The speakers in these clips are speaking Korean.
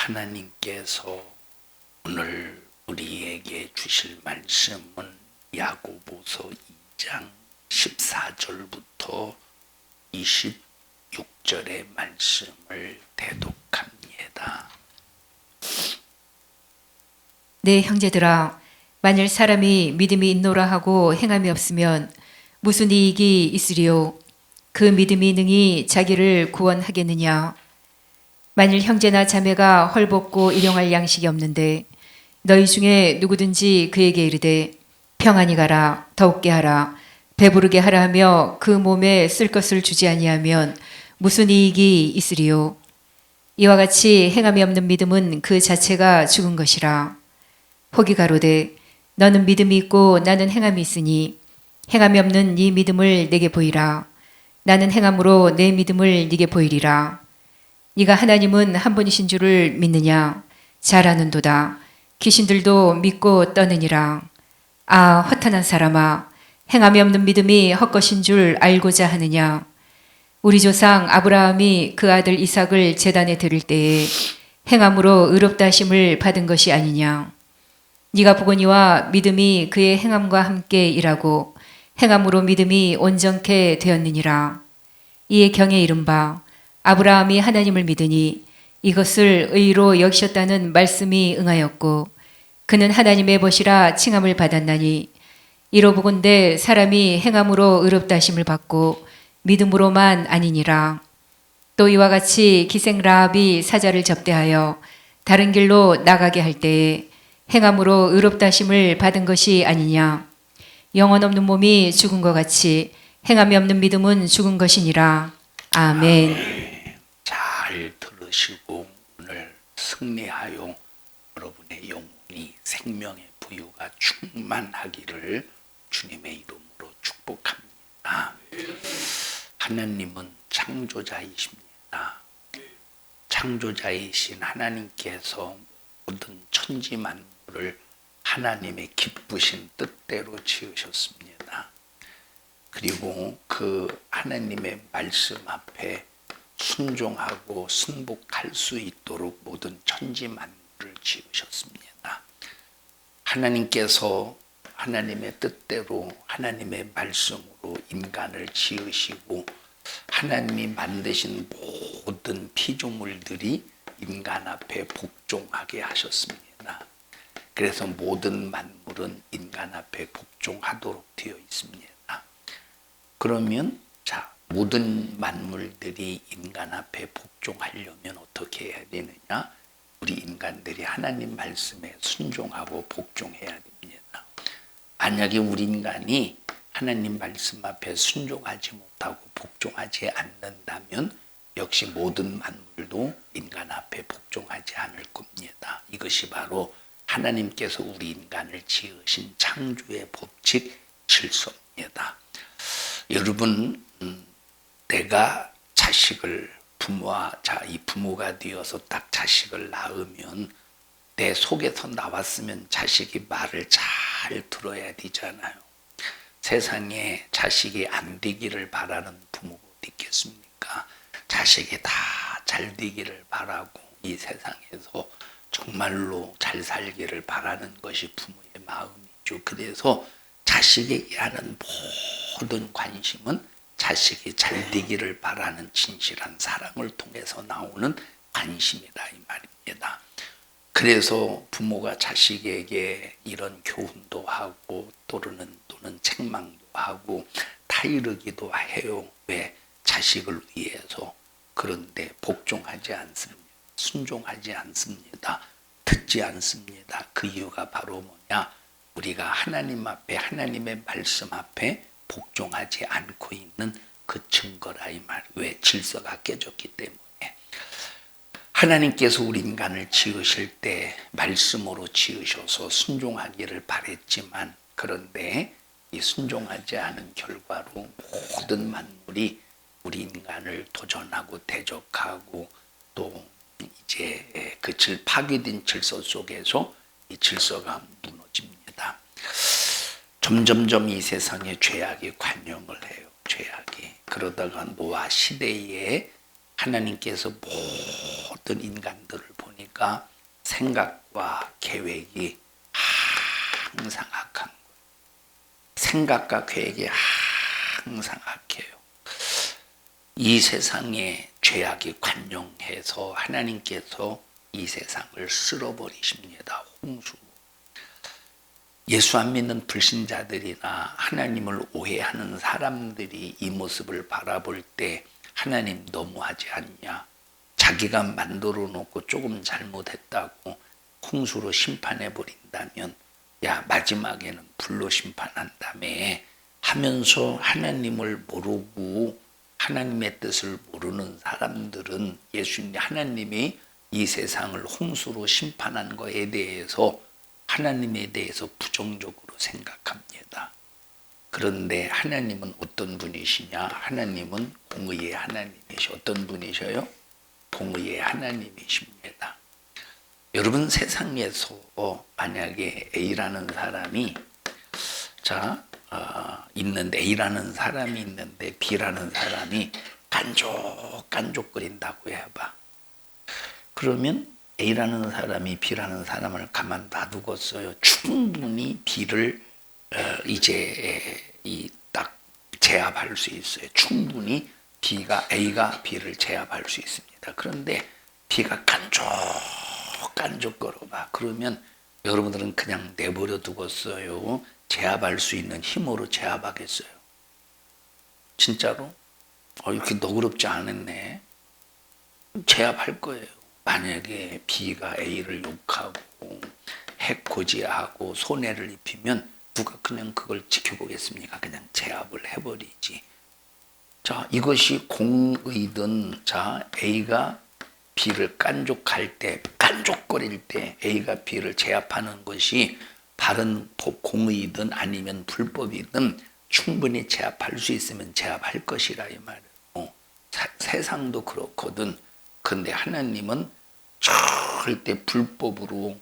하나님께서 오늘 우리에게 주실 말씀은 야고보서 2장 14절부터 26절의 말씀을 대독합니다. 네, 형제들아, 만일 사람이 믿음이 있노라 하고 행함이 없으면 무슨 이익이 있으리요? 그 믿음이 능히 자기를 구원하겠느냐? 만일 형제나 자매가 헐벗고 일용할 양식이 없는데 너희 중에 누구든지 그에게 이르되 평안히 가라, 더욱게 하라, 배부르게 하라 하며 그 몸에 쓸 것을 주지 아니하면 무슨 이익이 있으리요? 이와 같이 행함이 없는 믿음은 그 자체가 죽은 것이라. 혹이 가로되 너는 믿음이 있고 나는 행함이 있으니 행함이 없는 네 믿음을 내게 보이라. 나는 행함으로 내 믿음을 네게 보이리라. 네가 하나님은 한 분이신 줄을 믿느냐? 잘 아는도다. 귀신들도 믿고 떠느니라. 아, 허탄한 사람아, 행함이 없는 믿음이 헛것인 줄 알고자 하느냐? 우리 조상 아브라함이 그 아들 이삭을 제단에 드릴 때에 행함으로 의롭다 하심을 받은 것이 아니냐? 네가 보거니와 믿음이 그의 행함과 함께 일하고 행함으로 믿음이 온전케 되었느니라. 이에 경에 이른바 아브라함이 하나님을 믿으니 이것을 의로 여기셨다는 말씀이 응하였고 그는 하나님의 벗이라 칭함을 받았나니 이로 보건대 사람이 행함으로 의롭다 하심을 받고 믿음으로만 아니니라. 또 이와 같이 기생 라합이 사자를 접대하여 다른 길로 나가게 할 때에 행함으로 의롭다 하심을 받은 것이 아니냐. 영혼 없는 몸이 죽은 것 같이 행함이 없는 믿음은 죽은 것이니라. 아멘. 잘 들으시고 오늘 승리하여 여러분의 영혼이 생명의 부유가 충만하기를 주님의 이름으로 축복합니다. 하나님은 창조자이십니다. 창조자이신 하나님께서 모든 천지 만물을 하나님의 기쁘신 뜻대로 지으셨습니다. 그리고 그 하나님의 말씀 앞에 순종하고 순복할 수 있도록 모든 천지 만물을 지으셨습니다. 하나님께서 하나님의 뜻대로 하나님의 말씀으로 인간을 지으시고 하나님이 만드신 모든 피조물들이 인간 앞에 복종하게 하셨습니다. 그래서 모든 만물은 인간 앞에 복종하도록 되어 있습니다. 그러면 모든 만물들이 인간 앞에 복종하려면 어떻게 해야 되느냐? 우리 인간들이 하나님 말씀에 순종하고 복종해야 됩니다. 만약에 우리 인간이 하나님 말씀 앞에 순종하지 못하고 복종하지 않는다면 역시 모든 만물도 인간 앞에 복종하지 않을 겁니다. 이것이 바로 하나님께서 우리 인간을 지으신 창조의 법칙 질서입니다. 여러분, 내가 자식을 이 부모가 되어서 딱 자식을 낳으면 내 속에서 나왔으면 자식이 말을 잘 들어야 되잖아요. 세상에 자식이 안 되기를 바라는 부모가 어디 있겠습니까? 자식이 다 잘 되기를 바라고 이 세상에서 정말로 잘 살기를 바라는 것이 부모의 마음이죠. 그래서 자식에게 하는 모든 관심은 자식이 잘 되기를 바라는 진실한 사랑을 통해서 나오는 관심이다 이 말입니다. 그래서 부모가 자식에게 이런 교훈도 하고 또는 책망도 하고 타이르기도 해요. 왜? 자식을 위해서. 그런데 복종하지 않습니다. 순종하지 않습니다. 듣지 않습니다. 그 이유가 바로 뭐냐? 우리가 하나님 앞에 하나님의 말씀 앞에 복종하지 않고 있는 그 증거라 이 말. 왜? 질서가 깨졌기 때문에. 하나님께서 우리 인간을 지으실 때 말씀으로 지으셔서 순종하기를 바랬지만 그런데 이 순종하지 않은 결과로 모든 만물이 우리 인간을 도전하고 대적하고 또 이제 그 파괴된 질서 속에서 이 질서가 무너집니다. 점점점 이 세상에 죄악이 관영을 해요. 죄악이. 그러다가 노아 시대에 하나님께서 모든 인간들을 보니까 보니까 생각과 계획이 항상 악한 거예요. 생각과 계획이 항상 악해요. 이 세상에 죄악이 관영해서 하나님께서 이 세상을 쓸어버리십니다. 홍수로. 예수 안 믿는 불신자들이나 하나님을 오해하는 사람들이 이 모습을 바라볼 때 하나님 너무하지 않냐? 자기가 만들어 놓고 조금 잘못했다고 홍수로 심판해 버린다면 야 마지막에는 불로 심판한다며 하면서 하나님을 모르고 하나님의 뜻을 모르는 사람들은 예수님 하나님이 이 세상을 홍수로 심판한 것에 대해서 하나님에 대해서 부정적으로 생각합니다. 그런데 하나님은 어떤 분이시냐? 하나님은 공의의 하나님이시. 어떤 분이셔요? 공의의 하나님이십니다. 여러분 세상에서 만약에 A라는 사람이 있는데 A라는 사람이 있는데 B라는 사람이 깐족깐족거린다고 해봐. 그러면 A라는 사람이 B라는 사람을 가만 놔두겠어요. 충분히 B를 딱 제압할 수 있어요. 충분히 A가 B를 제압할 수 있습니다. 그런데 B가 깐족거려봐. 그러면 여러분들은 그냥 내버려 두겠어요. 제압할 수 있는 힘으로 제압하겠어요. 진짜로? 이렇게 너그럽지 않았네. 제압할 거예요. 만약에 B가 A를 욕하고 해코지하고 손해를 입히면 누가 그냥 그걸 지켜보겠습니까? 그냥 제압을 해버리지. 이것이 공의든 A가 B를 깐족거릴 때 A가 B를 제압하는 것이 바른 공의든 아니면 불법이든 충분히 제압할 수 있으면 제압할 것이라 이 말이에요. 세상도 그렇거든. 근데 하나님은 절대 불법으로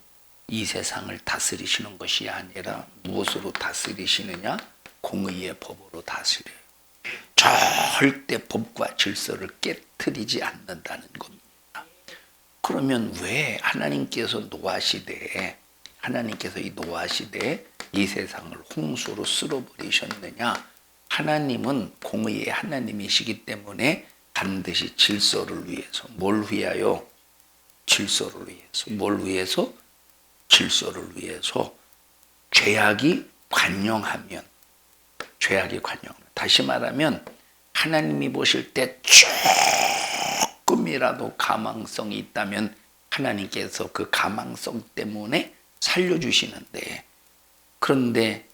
이 세상을 다스리시는 것이 아니라 무엇으로 다스리시느냐? 공의의 법으로 다스려요. 절대 법과 질서를 깨트리지 않는다는 겁니다. 그러면 왜 하나님께서 이 노아 시대에 이 세상을 홍수로 쓸어버리셨느냐? 하나님은 공의의 하나님이시기 때문에 반드시 질서를 위해서 뭘 위하여? 질서를 위해서. 뭘 위해서? 질서를 위해서. 죄악이 관영하면 다시 말하면 하나님이 보실 때 조금이라도 가망성이 있다면 하나님께서 그 가망성 때문에 살려주시는데, 그런데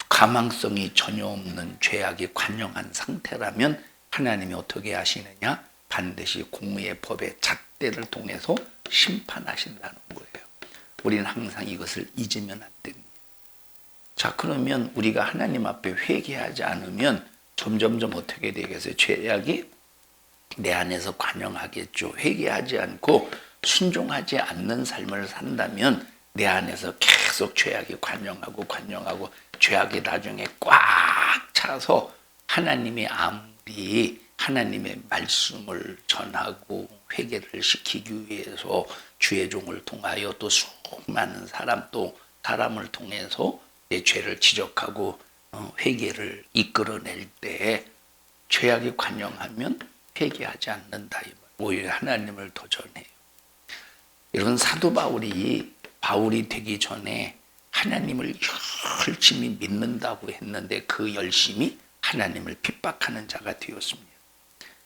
가망성이 전혀 없는 죄악이 관영한 상태라면 하나님이 어떻게 하시느냐? 반드시 공의의 법의 잣대를 통해서 심판하신다는 거예요. 우리는 항상 이것을 잊으면 안 됩니다. 그러면 우리가 하나님 앞에 회개하지 않으면 점점점 어떻게 되겠어요? 죄악이 내 안에서 관영하겠죠. 회개하지 않고 순종하지 않는 삶을 산다면 내 안에서 계속 죄악이 관영하고 죄악이 나중에 꽉 차서 하나님이 아무리 하나님의 말씀을 전하고 회개를 시키기 위해서 주의 종을 통하여 또 수많은 사람을 통해서 내 죄를 지적하고 회개를 이끌어낼 때 죄악이 관영하면 회개하지 않는다. 오히려 하나님을 도전해요. 여러분 사도 바울이 되기 전에 하나님을 열심히 믿는다고 했는데 그 열심이 하나님을 핍박하는 자가 되었습니다.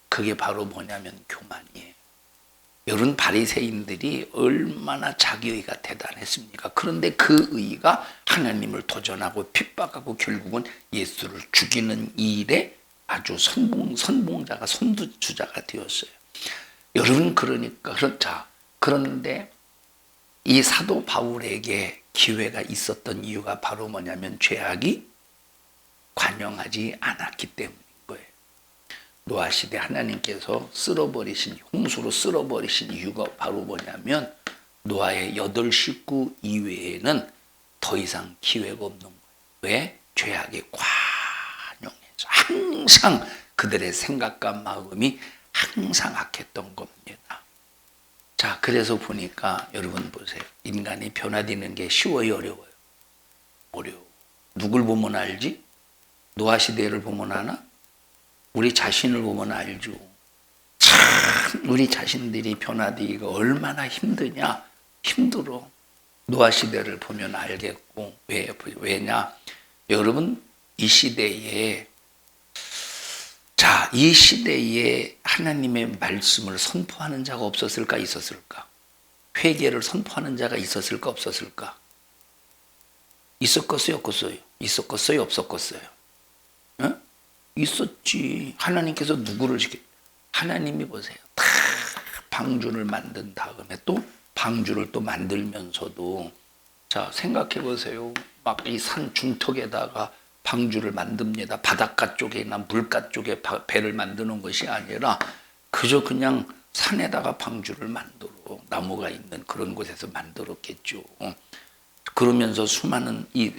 그게 바로 뭐냐면 교만이에요. 여러분 바리새인들이 얼마나 자기의가 대단했습니까? 그런데 그 의가 하나님을 도전하고 핍박하고 결국은 예수를 죽이는 일에 아주 선봉자가 선두주자가 되었어요. 여러분 그런데 이 사도 바울에게 기회가 있었던 이유가 바로 뭐냐면 죄악이 관영하지 않았기 때문인 거예요. 노아 시대 하나님께서 홍수로 쓸어버리신 이유가 바로 뭐냐면 노아의 8 식구 이외에는 더 이상 기회가 없는 거예요. 왜? 죄악이 관영해서 항상 그들의 생각과 마음이 항상 악했던 겁니다. 자, 그래서 보니까 여러분 보세요. 인간이 변화되는 게 쉬워요, 어려워요? 어려워. 누굴 보면 알지? 노아 시대를 보면 아나? 우리 자신을 보면 알죠. 참 우리 자신들이 변화되기가 얼마나 힘드냐? 힘들어. 노아 시대를 보면 알겠고 왜냐? 여러분 이 시대에 이 시대에 하나님의 말씀을 선포하는 자가 없었을까 있었을까? 회개를 선포하는 자가 있었을까 없었을까? 있었겠어요 없었어요? 있었겠어요 없었겠어요? 어? 있었지. 하나님께서 누구를 하나님이 보세요. 다 방주를 만든 다음에 또 방주를 또 만들면서도 자 생각해 보세요. 막 이 산 중턱에다가 방주를 만듭니다. 바닷가 쪽이나 물가 쪽에 배를 만드는 것이 아니라 그저 그냥 산에다가 방주를 만들어 나무가 있는 그런 곳에서 만들었겠죠. 그러면서 수많은 이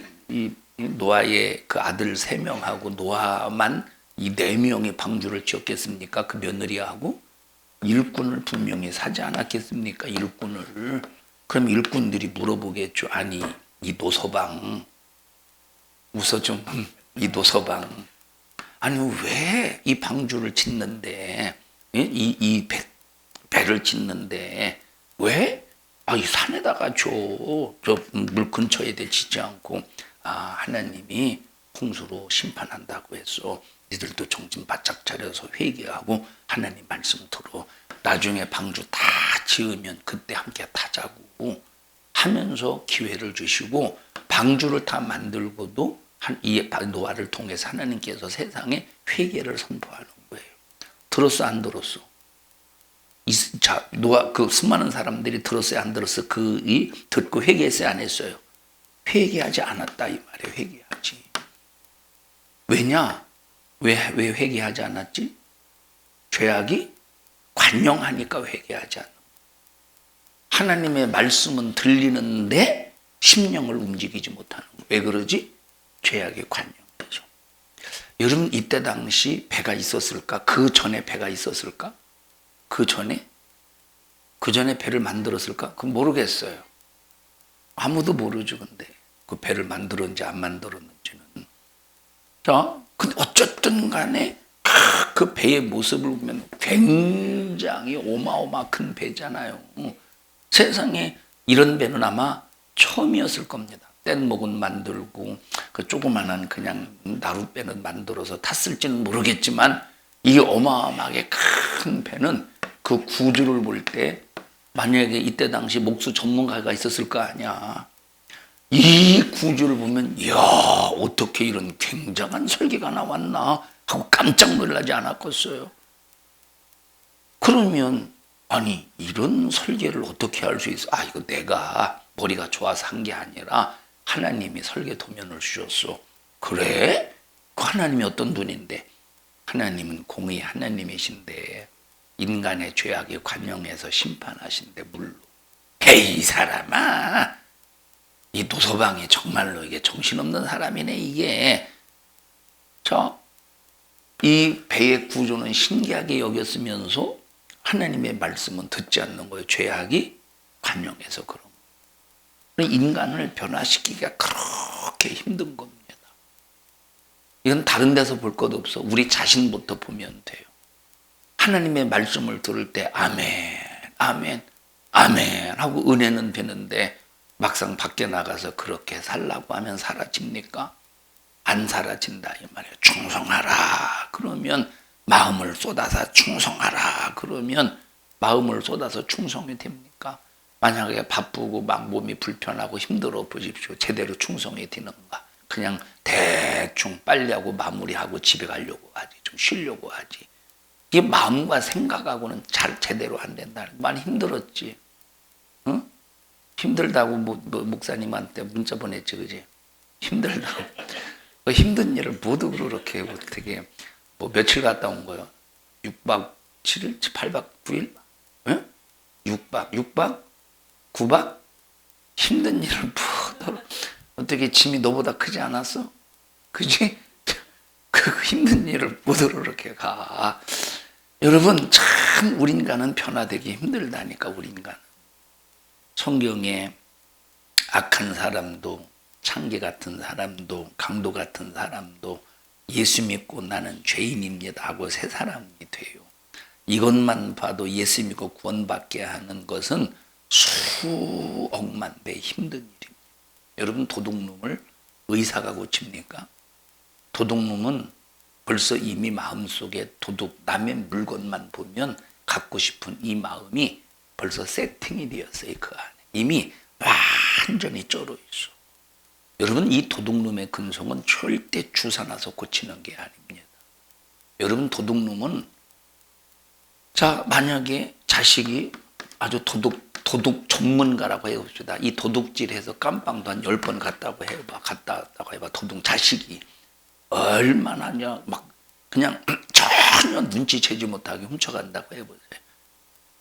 노아의 그 아들 3명하고 노아만 이 4명이 방주를 지었겠습니까? 그 며느리하고 일꾼을 분명히 사지 않았겠습니까? 일꾼을. 그럼 일꾼들이 물어보겠죠. 아니 이 노서방 웃어 좀. 이 노서방 아니 왜 이 방주를 짓는데 이 배를 짓는데 왜? 이 산에다가 저 물 근처에 짓지 않고 하나님이 홍수로 심판한다고 해서 니들도 정신 바짝 차려서 회개하고 하나님 말씀 들어 나중에 방주 다 지으면 그때 함께 타자고 하면서 기회를 주시고 방주를 다 만들고도 이 노아를 통해서 하나님께서 세상에 회개를 선포하는 거예요. 들었어 안 들었어? 자, 노아 그 수많은 사람들이 들었어요 안 들었어? 듣고 회개했어요 안 했어요? 회개하지 않았다 이 말이에요. 회개하지. 왜냐? 왜 회개하지 않았지? 죄악이 관영하니까 회개하지 않는. 하나님의 말씀은 들리는데 심령을 움직이지 못하는 거예요. 왜 그러지? 죄악의 관영이죠. 여러분 이때 당시 배가 있었을까? 그 전에 배가 있었을까? 그 전에 배를 만들었을까? 그건 모르겠어요. 아무도 모르죠. 근데 그 배를 만들었는지 안 만들었는지는. 자, 근데 어쨌든 간에 그 배의 모습을 보면 굉장히 어마어마 큰 배잖아요. 세상에 이런 배는 아마 처음이었을 겁니다. 뗏목은 만들고 그 조그만한 그냥 나룻배는 만들어서 탔을지는 모르겠지만 이게 어마어마하게 큰 배는 그 구조를 볼 때 만약에 이때 당시 목수 전문가가 있었을 거 아니야. 이 구조를 보면 이야 어떻게 이런 굉장한 설계가 나왔나 하고 깜짝 놀라지 않았겠어요. 그러면 아니 이런 설계를 어떻게 할 수 있어? 이거 내가 머리가 좋아서 한 게 아니라 하나님이 설계 도면을 주셨어. 그래? 그 하나님이 어떤 분인데? 하나님은 공의 하나님이신데 인간의 죄악에 관영해서 심판하신데 물로. 에이 이 사람아, 이 노서방이 정말로 이게 정신없는 사람이네 이게. 이 배의 구조는 신기하게 여겼으면서 하나님의 말씀은 듣지 않는 거예요. 죄악이 관영해서 그런 거예요. 인간을 변화시키기가 그렇게 힘든 겁니다. 이건 다른 데서 볼 것 없어. 우리 자신부터 보면 돼요. 하나님의 말씀을 들을 때 아멘, 아멘, 아멘 하고 은혜는 되는데 막상 밖에 나가서 그렇게 살라고 하면 사라집니까? 안 사라진다 이 말이에요. 충성하라 그러면 마음을 쏟아서 충성하라 그러면 마음을 쏟아서 충성이 됩니까? 만약에 바쁘고 막 몸이 불편하고 힘들어 보십시오. 제대로 충성이 되는가? 그냥 대충 빨리 하고 마무리하고 집에 가려고 하지. 좀 쉬려고 하지. 이게 마음과 생각하고는 잘 제대로 안 된다. 많이 힘들었지. 응? 힘들다고 목사님한테 문자 보냈지, 그지? 힘들다고. 그 힘든 일을 모두 그렇게 어떻게 며칠 갔다 온 거요? 6박 7일, 8박 9일? 응? 6박 9박? 힘든 일을 모두 어떻게 짐이 너보다 크지 않았어? 그지? 그 힘든 일을 모두 그렇게 가. 여러분 참 우리 인간은 변화되기 힘들다니까. 우리 인간은. 성경에 악한 사람도 창기 같은 사람도 강도 같은 사람도 예수 믿고 나는 죄인입니다 하고 새 사람이 돼요. 이것만 봐도 예수 믿고 구원받게 하는 것은 수억만 배 힘든 일입니다. 여러분 도둑놈을 의사가 고칩니까? 도둑놈은 벌써 이미 마음속에 도둑 남의 물건만 보면 갖고 싶은 이 마음이 벌써 세팅이 되었어요. 그 안에 이미 완전히 쩔어 있어. 여러분 이 도둑놈의 근성은 절대 주사나서 고치는 게 아닙니다. 여러분 도둑놈은 자 만약에 자식이 아주 도둑 전문가라고 해봅시다. 이 도둑질해서 깜빵도 한 10번 갔다 왔다고 해봐. 도둑 자식이 얼마나냐 막 그냥 전혀 눈치채지 못하게 훔쳐간다고 해보세요.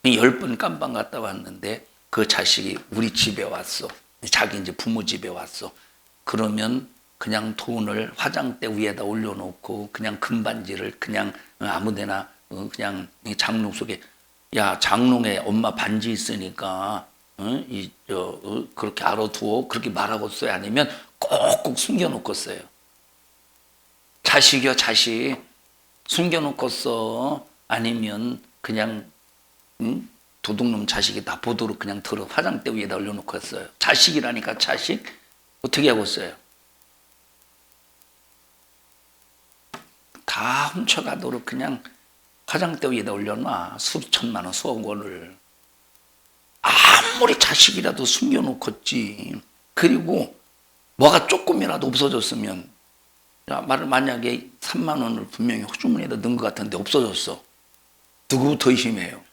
10번 깜빵 갔다 왔는데 그 자식이 우리 집에 왔어. 자기 이제 부모 집에 왔어. 그러면 그냥 돈을 화장대 위에다 올려놓고 그냥 금반지를 그냥 아무데나 그냥 장롱 속에 야 장롱에 엄마 반지 있으니까 그렇게 알아두어 그렇게 말하고 써요. 아니면 꼭꼭 숨겨놓고 써요. 자식이요 자식 숨겨놓고 써. 아니면 그냥 도둑놈 자식이 다 보도록 그냥 들어 화장대 위에다 올려놓고 써요. 자식이라니까 자식 어떻게 하고 써요? 다 훔쳐가도록 그냥 화장대 위에다 올려놔. 수천만 원 수억 원을. 아무리 자식이라도 숨겨놓겠지. 그리고 뭐가 조금이라도 없어졌으면 야, 만약에 3만 원을 분명히 호주머니에다 넣은 것 같은데 없어졌어. 누구부터 의심해요?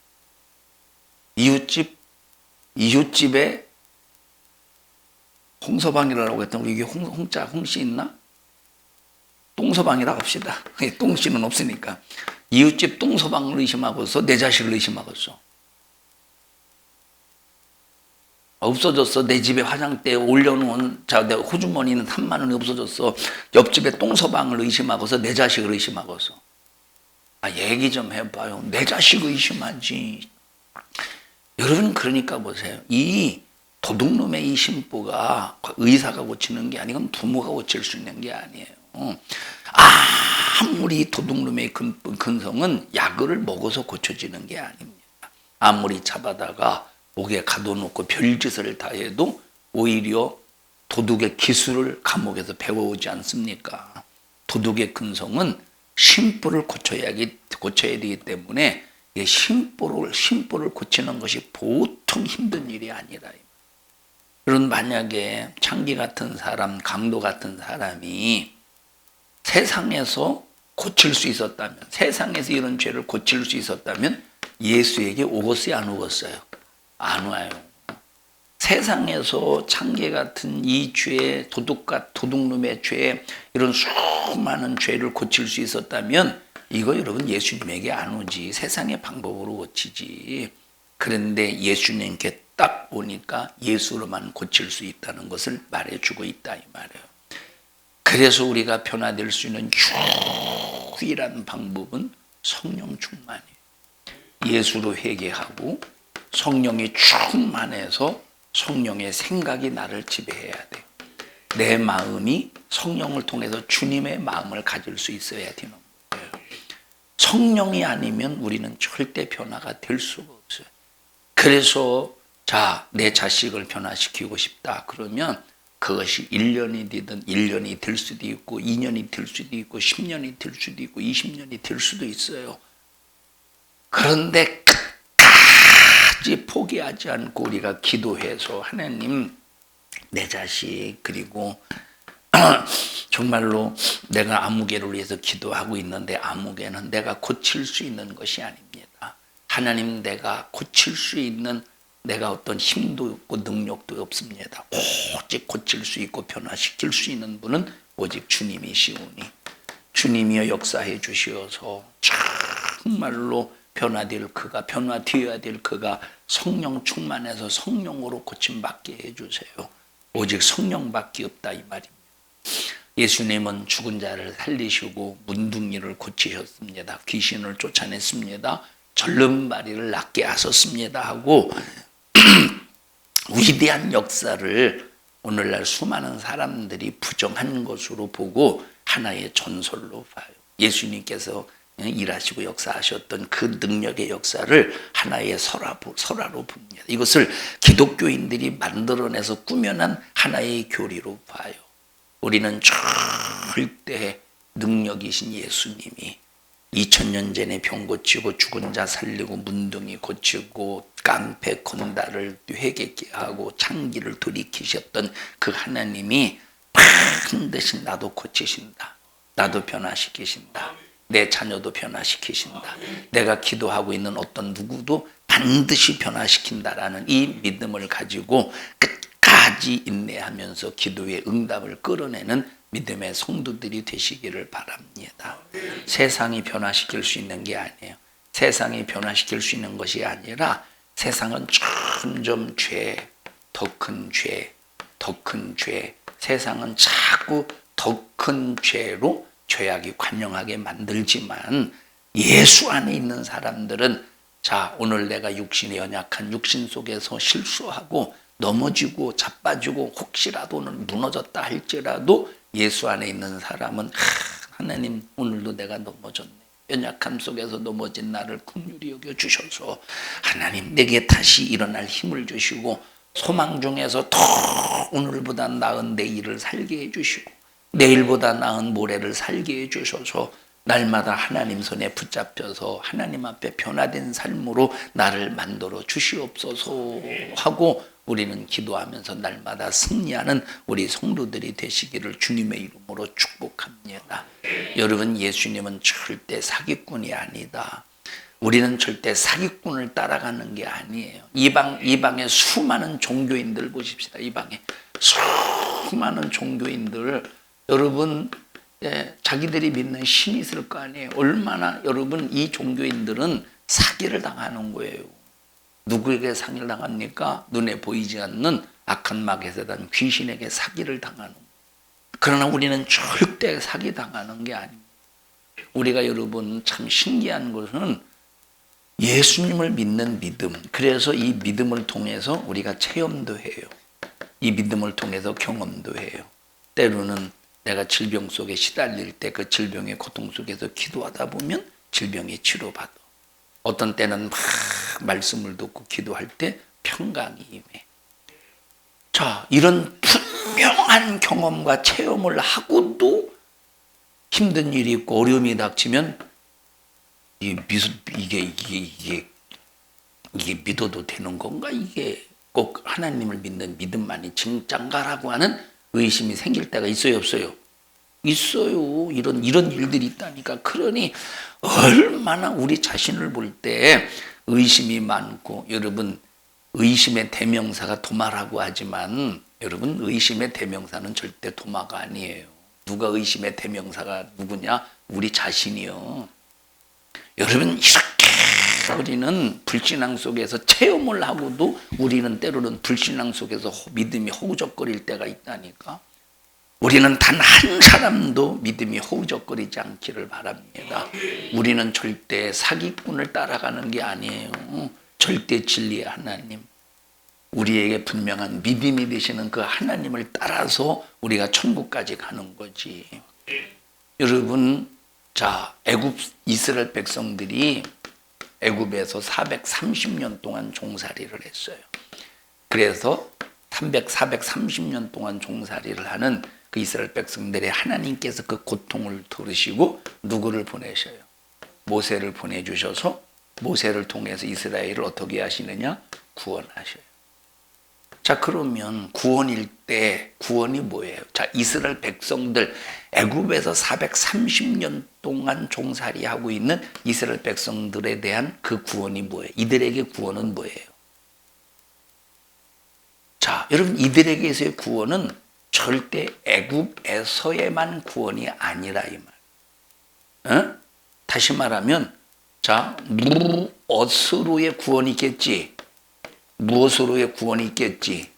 이웃집에 홍서방이라고 했던 우리 이게 홍씨 있나? 똥서방이라고 합시다. 똥씨는 없으니까. 이웃집 똥서방을 의심하고서 내 자식을 의심하고서 없어졌어. 내 집에 화장대에 올려놓은 내 호주머니는 3만 원이 없어졌어. 옆집에 똥서방을 의심하고서 내 자식을 의심하고서 얘기 좀 해봐요. 내 자식 의심하지. 여러분 그러니까 보세요. 이 도둑놈의 이 심보가 의사가 고치는 게 아니고 부모가 고칠 수 있는 게 아니에요. 아무리 도둑놈의 근성은 약을 먹어서 고쳐지는 게 아닙니다. 아무리 잡아다가 목에 가둬놓고 별짓을 다 해도 오히려 도둑의 기술을 감옥에서 배워오지 않습니까? 도둑의 근성은 심보를 고쳐야 되기 때문에 심보를 고치는 것이 보통 힘든 일이 아니라. 그런 만약에 창기 같은 사람, 강도 같은 사람이 세상에서 고칠 수 있었다면, 세상에서 이런 죄를 고칠 수 있었다면 예수에게 오겠어요, 안 오겠어요? 안 와요. 세상에서 창기 같은 이 죄, 도둑놈의 죄, 이런 수많은 죄를 고칠 수 있었다면 이거 여러분 예수님에게 안 오지. 세상의 방법으로 고치지. 그런데 예수님께 딱 오니까 예수로만 고칠 수 있다는 것을 말해주고 있다 이 말이에요. 그래서 우리가 변화될 수 있는 유일한 방법은 성령 충만이에요. 예수로 회개하고 성령이 충만해서 성령의 생각이 나를 지배해야 돼. 내 마음이 성령을 통해서 주님의 마음을 가질 수 있어야 되는 거예요. 성령이 아니면 우리는 절대 변화가 될 수가 없어요. 그래서 내 자식을 변화시키고 싶다 그러면 그것이 1년이 되든 1년이 될 수도 있고 2년이 될 수도 있고 10년이 될 수도 있고 20년이 될 수도 있어요. 그런데 끝까지 포기하지 않고 우리가 기도해서 하나님 내 자식 그리고 정말로 내가 아무개를 위해서 기도하고 있는데 아무개는 내가 고칠 수 있는 것이 아닙니다. 하나님 내가 고칠 수 있는 내가 어떤 힘도 없고 능력도 없습니다. 오직 고칠 수 있고 변화시킬 수 있는 분은 오직 주님이시오니 주님이여 역사해 주시어서 정말로 변화되어야 될 그가 성령 충만해서 성령으로 고침받게 해주세요. 오직 성령밖에 없다 이 말입니다. 예수님은 죽은 자를 살리시고 문둥이를 고치셨습니다. 귀신을 쫓아냈습니다. 절름발이를 낫게 하셨습니다 하고 위대한 역사를 오늘날 수많은 사람들이 부정한 것으로 보고 하나의 전설로 봐요. 예수님께서 일하시고 역사하셨던 그 능력의 역사를 하나의 설화로 봅니다. 이것을 기독교인들이 만들어내서 꾸며낸 하나의 교리로 봐요. 우리는 절대 능력이신 예수님이 2000년 전에 병 고치고 죽은 자 살리고 문둥이 고치고 깡패 건달을 회개케 하고 창기를 돌이키셨던 그 하나님이 반드시 나도 고치신다. 나도 변화시키신다. 내 자녀도 변화시키신다. 내가 기도하고 있는 어떤 누구도 반드시 변화시킨다라는 이 믿음을 가지고 끝까지 인내하면서 기도의 응답을 끌어내는 믿음의 성도들이 되시기를 바랍니다. 세상이 변화시킬 수 있는 게 아니에요. 세상이 변화시킬 수 있는 것이 아니라 세상은 점점 죄, 더 큰 죄, 더 큰 죄, 세상은 자꾸 더 큰 죄로 죄악이 관영하게 만들지만 예수 안에 있는 사람들은 자, 오늘 내가 육신에 연약한 육신 속에서 실수하고 넘어지고 자빠지고 혹시라도 오늘 무너졌다 할지라도 예수 안에 있는 사람은 하나님 오늘도 내가 넘어졌네. 연약함 속에서 넘어진 나를 긍휼히 여겨주셔서 하나님 내게 다시 일어날 힘을 주시고 소망 중에서 더 오늘보다 나은 내일을 살게 해주시고 내일보다 나은 모레를 살게 해주셔서 날마다 하나님 손에 붙잡혀서 하나님 앞에 변화된 삶으로 나를 만들어 주시옵소서 하고 우리는 기도하면서 날마다 승리하는 우리 성도들이 되시기를 주님의 이름으로 축복합니다. 여러분, 예수님은 절대 사기꾼이 아니다. 우리는 절대 사기꾼을 따라가는 게 아니에요. 이방의 수많은 종교인들 보십시다. 이방에 수많은 종교인들 여러분 자기들이 믿는 신이 있을 거 아니에요. 얼마나 여러분 이 종교인들은 사기를 당하는 거예요. 누구에게 사기를 당합니까? 눈에 보이지 않는 악한 마귀에 단 귀신에게 사기를 당하는 거예요. 그러나 우리는 절대 사기 당하는 게 아닙니다. 우리가 여러분 참 신기한 것은 예수님을 믿는 믿음. 그래서 이 믿음을 통해서 우리가 체험도 해요. 이 믿음을 통해서 경험도 해요. 때로는 내가 질병 속에 시달릴 때 그 질병의 고통 속에서 기도하다 보면 질병이 치료받아. 어떤 때는 막 말씀을 듣고 기도할 때 평강이 임해. 자, 이런 분명한 경험과 체험을 하고도 힘든 일이 있고 어려움이 닥치면 이게 믿어도 되는 건가? 이게 꼭 하나님을 믿는 믿음만이 진짠가라고 하는 의심이 생길 때가 있어요, 없어요? 있어요. 이런 일들이 있다니까. 그러니 얼마나 우리 자신을 볼 때 의심이 많고, 여러분 의심의 대명사가 도마라고 하지만 여러분 의심의 대명사는 절대 도마가 아니에요. 누가 의심의 대명사가 누구냐? 우리 자신이요. 여러분 이렇게 우리는 불신앙 속에서 체험을 하고도 우리는 때로는 불신앙 속에서 믿음이 허우적거릴 때가 있다니까. 우리는 단 한 사람도 믿음이 허우적거리지 않기를 바랍니다. 우리는 절대 사기꾼을 따라가는 게 아니에요. 절대 진리의 하나님, 우리에게 분명한 믿음이 되시는 그 하나님을 따라서 우리가 천국까지 가는 거지. 여러분, 자, 이스라엘 백성들이 애굽에서 430년 동안 종살이를 했어요. 그래서 430년 동안 종살이를 하는 그 이스라엘 백성들의 하나님께서 그 고통을 들으시고 누구를 보내셔요? 모세를 보내주셔서 모세를 통해서 이스라엘을 어떻게 하시느냐? 구원하셔요. 자, 그러면 구원일 때 구원이 뭐예요? 자, 이스라엘 백성들 애굽에서 430년 동안 종살이하고 있는 이스라엘 백성들에 대한 그 구원이 뭐예요? 이들에게 구원은 뭐예요? 자, 여러분 이들에게서의 구원은 절대 애굽에서의만 구원이 아니라 이 말. 다시 말하면 자, 무엇으로의 구원이 있겠지? 무엇으로의 구원이 있겠지?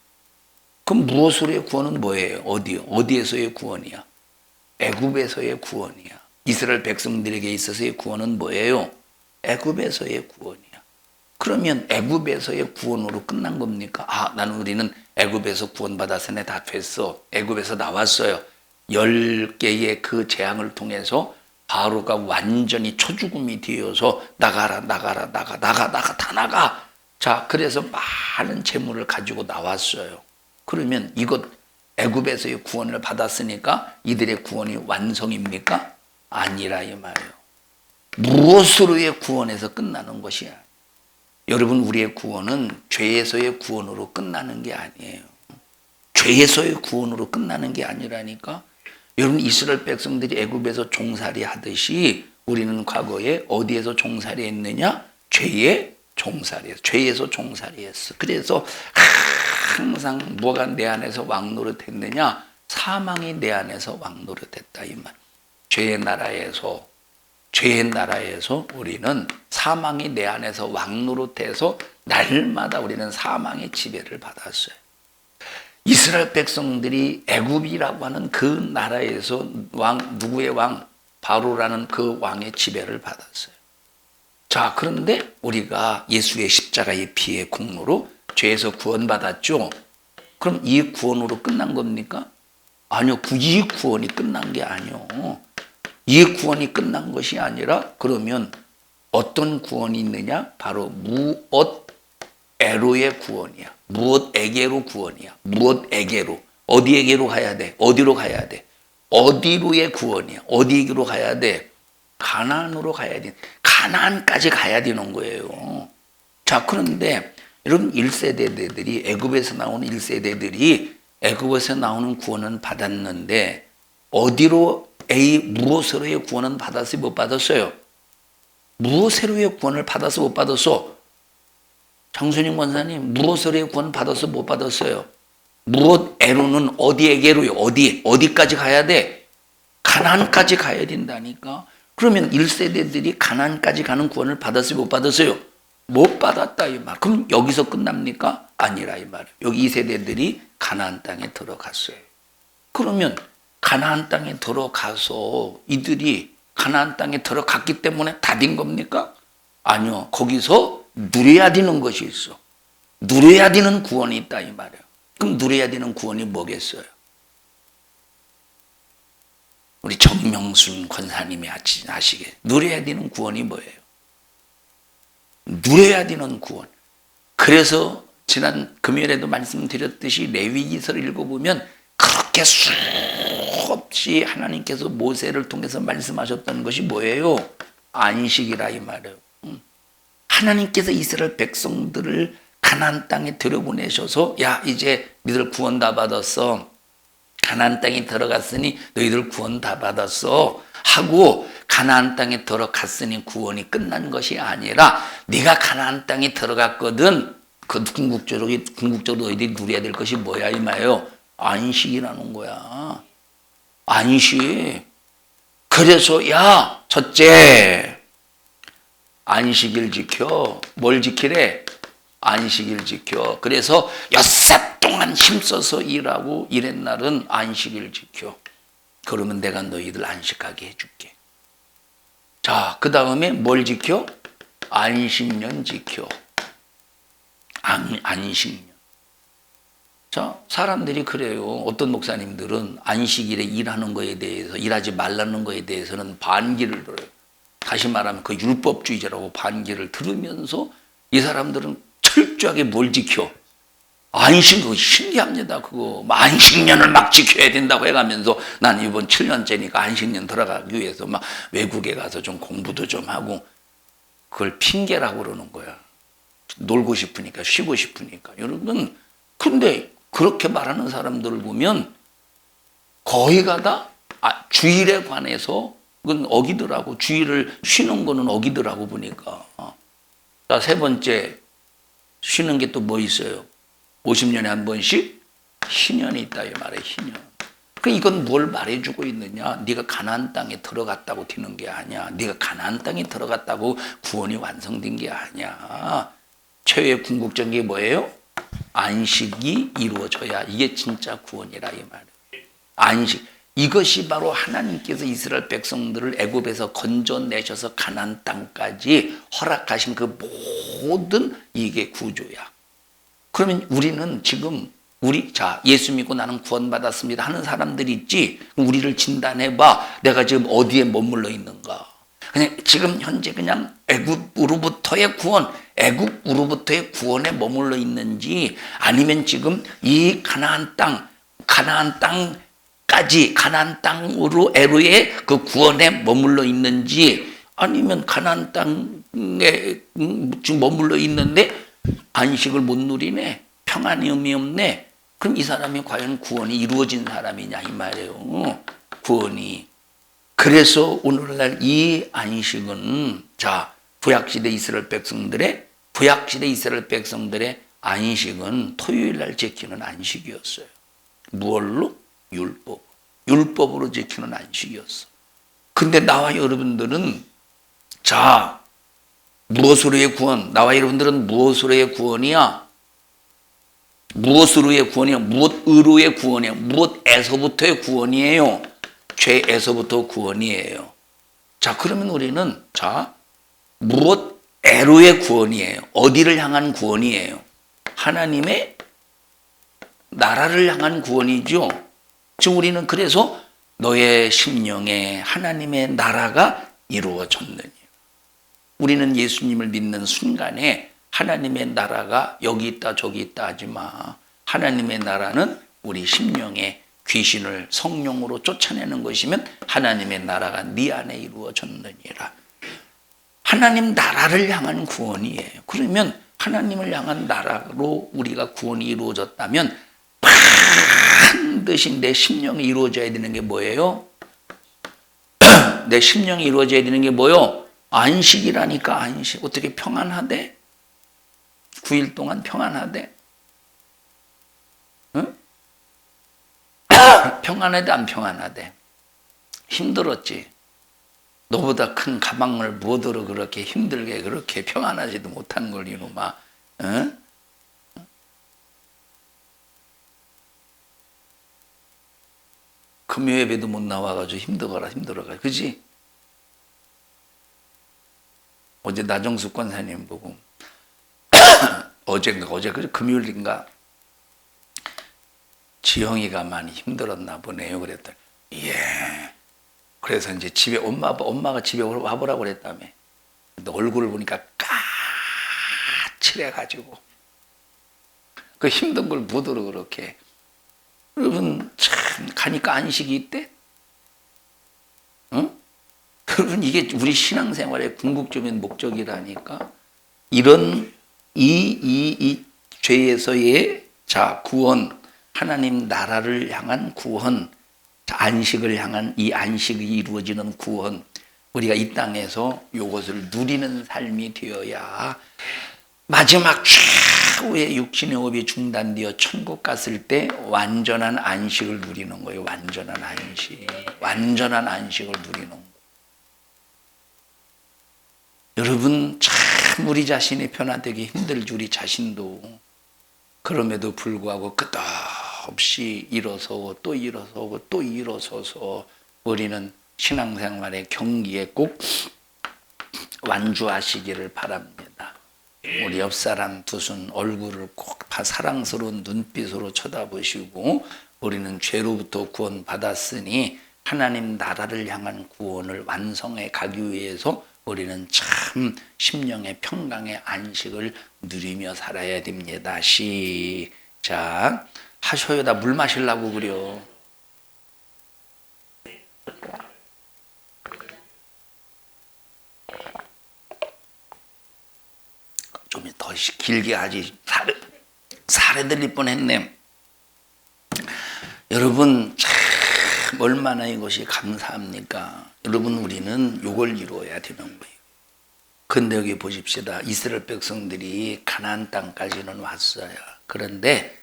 그럼 무엇으로의 구원은 뭐예요? 어디에서의 구원이야? 애굽에서의 구원이야. 이스라엘 백성들에게 있어서의 구원은 뭐예요? 애굽에서의 구원이야. 그러면 애굽에서의 구원으로 끝난 겁니까? 우리는 애굽에서 구원받았으니 다 됐어. 애굽에서 나왔어요. 10개의 그 재앙을 통해서 바로가 완전히 초죽음이 되어서 나가라 다 나가. 자, 그래서 많은 재물을 가지고 나왔어요. 그러면 이것 애굽에서의 구원을 받았으니까 이들의 구원이 완성입니까? 아니라 이 말이에요. 무엇으로의 구원에서 끝나는 것이야. 여러분, 우리의 구원은 죄에서의 구원으로 끝나는 게 아니에요. 죄에서의 구원으로 끝나는 게 아니라니까. 여러분, 이스라엘 백성들이 애굽에서 종살이 하듯이 우리는 과거에 어디에서 종살이 했느냐? 죄의 종살이했어. 죄에서 종살이했어. 그래서 항상 뭐가 내 안에서 왕노릇했느냐? 사망이 내 안에서 왕노릇했다 이 말. 죄의 나라에서 우리는 사망이 내 안에서 왕노릇해서 날마다 우리는 사망의 지배를 받았어요. 이스라엘 백성들이 애굽이라고 하는 그 나라에서 누구의 왕? 바로라는 그 왕의 지배를 받았어요. 자, 그런데 우리가 예수의 십자가의 피의 공로로 죄에서 구원받았죠. 그럼 이 구원으로 끝난 겁니까? 아니요. 이 구원이 끝난 게 아니요. 이 구원이 끝난 것이 아니라 그러면 어떤 구원이 있느냐? 바로 무엇에로의 구원이야. 무엇에게로 구원이야. 무엇에게로. 어디에게로 가야 돼? 어디로 가야 돼? 어디로의 구원이야. 어디로 가야 돼? 가나안으로 가야 돼. 가나안까지 가야 되는 거예요. 자, 그런데 여러분 1세대들이 애굽에서 나오는 1세대들이 애굽에서 나오는 구원은 받았는데 어디로 무엇으로의 구원은 받았어요? 못 받았어요? 무엇으로의 구원을 받아서 못 받았어? 장순영 권사님, 무엇으로의 구원 받아서 못 받았어요? 무엇에로는 어디에게로요? 어디까지 가야 돼? 가나안까지 가야 된다니까. 그러면 1세대들이 가나안까지 가는 구원을 받았어요? 못 받았어요? 못 받았다 이 말. 그럼 여기서 끝납니까? 아니라 이 말. 여기 2세대들이 가나안 땅에 들어갔어요. 그러면 가나안 땅에 들어가서 이들이 가나안 땅에 들어갔기 때문에 다 된 겁니까? 아니요. 거기서 누려야 되는 것이 있어. 누려야 되는 구원이 있다 이 말이에요. 그럼 누려야 되는 구원이 뭐겠어요? 우리 정명순 권사님이 아시게 누려야 되는 구원이 뭐예요? 누려야 되는 구원. 그래서 지난 금요일에도 말씀드렸듯이 레위기서를 읽어보면 그렇게 수없이 하나님께서 모세를 통해서 말씀하셨던 것이 뭐예요? 안식이라 이 말이에요. 하나님께서 이스라엘 백성들을 가나안 땅에 들여보내셔서 야 이제 너희들 구원 다 받았어. 가나안 땅에 들어갔으니 너희들 구원 다 받았어 하고 가나안 땅에 들어갔으니 구원이 끝난 것이 아니라 네가 가나안 땅에 들어갔거든. 그 궁극적으로 너희들이 누려야 될 것이 뭐야 이 말이에요? 안식이라는 거야. 안식. 그래서 야 첫째 안식일 지켜. 뭘 지키래? 안식일 지켜. 그래서 6살 동안 힘써서 일하고 일한 날은 안식일 지켜. 그러면 내가 너희들 안식하게 해줄게. 자, 그 다음에 뭘 지켜? 안식년 지켜. 안식년. 자, 사람들이 그래요. 어떤 목사님들은 안식일에 일하는 거에 대해서, 일하지 말라는 거에 대해서는 반기를 들어요. 다시 말하면 그 율법주의자라고 반기를 들으면서 이 사람들은 철저하게 뭘 지켜? 안식, 그거 신기합니다. 그거 안식년을 막 지켜야 된다고 해가면서 난 이번 7년째니까 안식년 들어가기 위해서 막 외국에 가서 좀 공부도 좀 하고 그걸 핑계라고 그러는 거야. 놀고 싶으니까, 쉬고 싶으니까. 여러분, 근데 그렇게 말하는 사람들을 보면 거의가 다 주일에 관해서 그건 어기더라고. 주일을 쉬는 거는 어기더라고 보니까. 자, 세 번째 쉬는 게 또 뭐 있어요? 50년에 한 번씩 희년이 있다 이 말이에요. 희년. 그 이건 뭘 말해주고 있느냐? 네가 가나안 땅에 들어갔다고 되는 게 아니야. 네가 가나안 땅에 들어갔다고 구원이 완성된 게 아니야. 최후의 궁극적인 게 뭐예요? 안식이 이루어져야 이게 진짜 구원이라 이 말이에요. 안식. 이것이 바로 하나님께서 이스라엘 백성들을 애굽에서 건져내셔서 가나안 땅까지 허락하신 그 모든 이게 구조야. 그러면 우리는 지금 예수 믿고 나는 구원받았습니다 하는 사람들이 있지. 우리를 진단해봐. 내가 지금 어디에 머물러 있는가. 그냥 지금 현재 그냥 애굽으로부터의 구원에 머물러 있는지, 아니면 지금 이 가나안 땅으로 에로의 그 구원에 머물러 있는지, 아니면 가나안 땅에 지금 머물러 있는데 안식을 못 누리네, 평안이 없네. 그럼 이 사람이 과연 구원이 이루어진 사람이냐 이 말이에요. 구원이. 그래서 오늘날 이 안식은 구약시대 이스라엘 백성들의 안식은 토요일날 지키는 안식이었어요. 무얼로? 율법으로 지키는 안식이었어. 근데 나와 여러분들은 무엇으로의 구원? 나와 여러분들은 무엇으로의 구원이야? 무엇으로의 구원이야? 무엇으로의 구원이야? 무엇에서부터의 구원이에요? 죄에서부터 구원이에요. 그러면 우리는 무엇에로의 구원이에요? 어디를 향한 구원이에요? 하나님의 나라를 향한 구원이죠. 지금 우리는 그래서 너의 심령에 하나님의 나라가 이루어졌느니. 우리는 예수님을 믿는 순간에 하나님의 나라가 여기 있다 저기 있다 하지 마. 하나님의 나라는 우리 심령에 귀신을 성령으로 쫓아내는 것이면 하나님의 나라가 네 안에 이루어졌느니라. 하나님 나라를 향한 구원이에요. 그러면 하나님을 향한 나라로 우리가 구원이 이루어졌다면 반드시 내 심령이 이루어져야 되는 게 뭐예요? 내 심령이 이루어져야 되는 게 뭐요? 안식이라니까. 안식. 어떻게 평안하대? 9일 동안 평안하대? 응? 평안하대 안 평안하대? 힘들었지. 너보다 큰 가방을 무엇으로 그렇게 힘들게 그렇게 평안하지도 못한 걸 이놈아. 응? 금요예배도 못 나와가지고 힘들어가. 그지? 어제 나정숙 권사님 보고 어제 금요일인가 지영이가 많이 힘들었나 보네요. 그랬더니 예. 그래서 이제 집에 엄마가 집에 와보라고 그랬다며. 근데 얼굴을 보니까 까칠해가지고 그 힘든 걸 보도록 그렇게. 여러분 참 가니까 안식이 있대. 응? 여러분 이게 우리 신앙생활의 궁극적인 목적이라니까. 이런 이 죄에서의 구원, 하나님 나라를 향한 구원, 안식을 향한 이 안식이 이루어지는 구원, 우리가 이 땅에서 이것을 누리는 삶이 되어야 마지막 최후의 육신의 호흡이 중단되어 천국 갔을 때 완전한 안식을 누리는 거예요. 완전한 안식을 누리는 거예요. 여러분 참 우리 자신이 변화되기 힘들지. 우리 자신도. 그럼에도 불구하고 끝없이 일어서고 또 일어서고 또 일어서서 우리는 신앙생활의 경기에 꼭 완주하시기를 바랍니다. 우리 옆사람 두 손 얼굴을 꼭 사랑스러운 눈빛으로 쳐다보시고, 우리는 죄로부터 구원받았으니 하나님 나라를 향한 구원을 완성해 가기 위해서 우리는 참 심령의 평강의 안식을 누리며 살아야 됩니다. 시작. 하셔요. 나 물 마시려고 그려. 좀 더 길게 하지. 살에 들릴 뻔했네. 여러분 참 얼마나 이것이 감사합니까? 여러분 우리는 이걸 이루어야 되는 거예요. 근데 여기 보십시다. 이스라엘 백성들이 가나안 땅까지는 왔어요. 그런데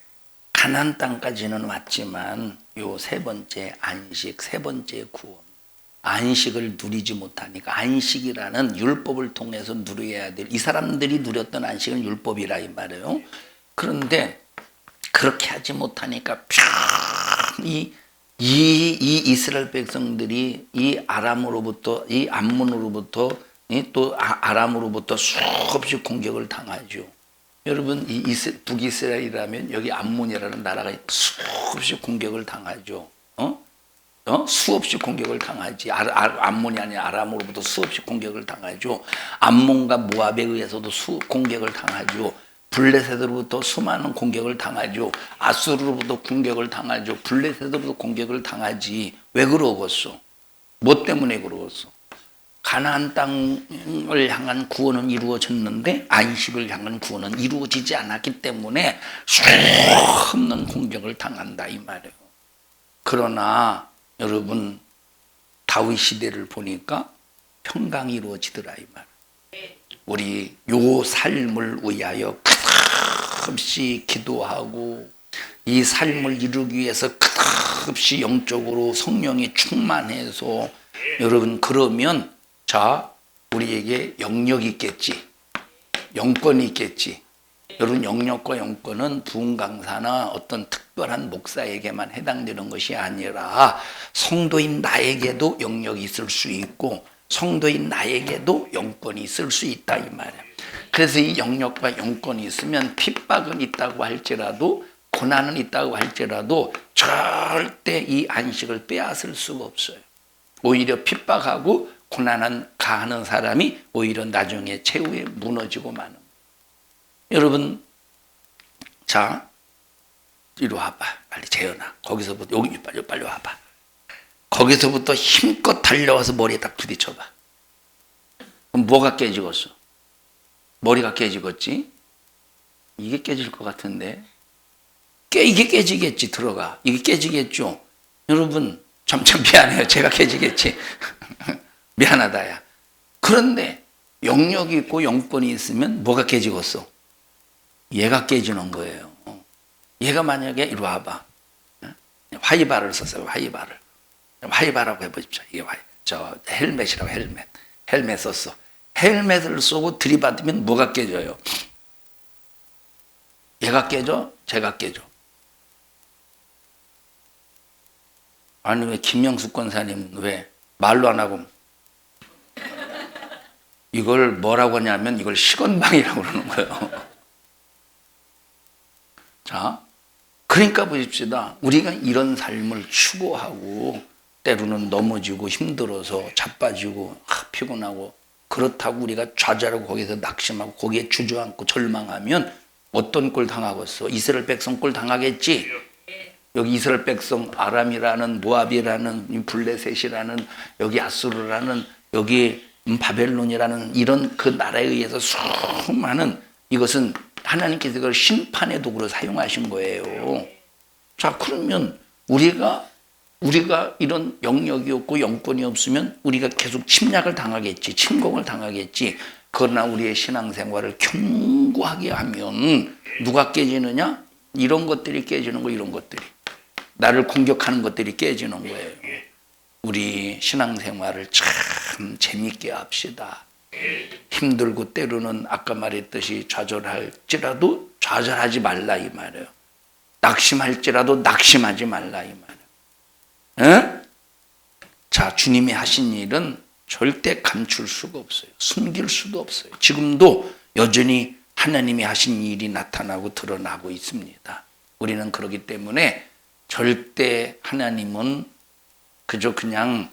가나안 땅까지는 왔지만 요 세 번째 안식, 세 번째 구원, 안식을 누리지 못하니까, 안식이라는 율법을 통해서 누려야 될, 이 사람들이 누렸던 안식은 율법이라 이 말이에요. 그런데 그렇게 하지 못하니까 편히 이 이스라엘 백성들이 이 아람으로부터, 이 암몬으로부터, 또 아람으로부터 수없이 공격을 당하죠. 여러분, 북이스라엘이라면 여기 암몬이라는 나라가 수없이 공격을 당하죠. 수없이 공격을 당하지. 암몬이 아니라 아람으로부터 수없이 공격을 당하죠. 암몬과 모압에 의해서도 공격을 당하죠. 블레셋으로부터 수많은 공격을 당하죠. 아수르로부터 공격을 당하죠. 블레셋으로부터 공격을 당하지. 왜 그러겠어? 뭐 때문에 그러겠어? 가나안 땅을 향한 구원은 이루어졌는데 안식을 향한 구원은 이루어지지 않았기 때문에 수없는 공격을 당한다 이 말이에요. 그러나 여러분, 다윗 시대를 보니까 평강이 이루어지더라 이 말. 우리 요 삶을 위하여 끝없이 기도하고 이 삶을 이루기 위해서 끝없이 영적으로 성령이 충만해서 여러분, 그러면 자, 우리에게 영역이 있겠지, 영권이 있겠지. 여러분, 영역과 영권은 부흥 강사나 어떤 특별한 목사에게만 해당되는 것이 아니라 성도인 나에게도 영역이 있을 수 있고 성도인 나에게도 영권이 있을 수 있다 이 말이에요. 그래서 이 영역과 영권이 있으면 핍박은 있다고 할지라도 고난은 있다고 할지라도 절대 이 안식을 빼앗을 수가 없어요. 오히려 핍박하고 고난은 가하는 사람이 오히려 나중에 최후에 무너지고 마는 거예요. 여러분, 자, 이리 와봐. 빨리 재현아. 거기서부터 여기 빨리 와봐. 거기서부터 힘껏 달려와서 머리에 딱 부딪혀봐. 그럼 뭐가 깨지겠어? 머리가 깨지겠지? 이게 깨질 것 같은데. 이게 깨지겠지, 들어가. 이게 깨지겠죠? 여러분, 참 미안해요. 제가 깨지겠지. 미안하다야. 그런데 영역이 있고 영권이 있으면 뭐가 깨지겠어? 얘가 깨지는 거예요. 얘가 만약에 이리 와봐. 화이바를 썼어요. 화이바라고 해보십시오. 이게 헬멧이라고 헬멧 썼어. 헬멧을 쏘고 들이받으면 뭐가 깨져요? 얘가 깨져? 제가 깨져? 아니 왜 김영숙 권사님 왜 말로 안 하고 이걸 뭐라고 하냐면 이걸 시건방이라고 그러는 거예요. 자, 그러니까 보십시다. 우리가 이런 삶을 추구하고 때로는 넘어지고 힘들어서 자빠지고 피곤하고 그렇다고 우리가 좌절하고 거기서 낙심하고 거기에 주저앉고 절망하면 어떤 꼴 당하겠어? 이스라엘 백성 꼴 당하겠지? 여기 이스라엘 백성 아람이라는 모압이라는 블레셋이라는 여기 아수르라는 여기 바벨론이라는 이런 그 나라에 의해서 수많은 이것은 하나님께서 이걸 심판의 도구로 사용하신 거예요. 자, 그러면 우리가 이런 영역이 없고 영권이 없으면 우리가 계속 침략을 당하겠지, 침공을 당하겠지. 그러나 우리의 신앙생활을 견고하게 하면 누가 깨지느냐? 이런 것들이 깨지는 거, 이런 것들이. 나를 공격하는 것들이 깨지는 거예요. 우리 신앙생활을 참 재밌게 합시다. 힘들고 때로는 아까 말했듯이 좌절할지라도 좌절하지 말라 이 말이에요. 낙심할지라도 낙심하지 말라 이 말이에요. 에? 자, 주님이 하신 일은 절대 감출 수가 없어요. 숨길 수도 없어요. 지금도 여전히 하나님이 하신 일이 나타나고 드러나고 있습니다. 우리는 그렇기 때문에 절대 하나님은 그저 그냥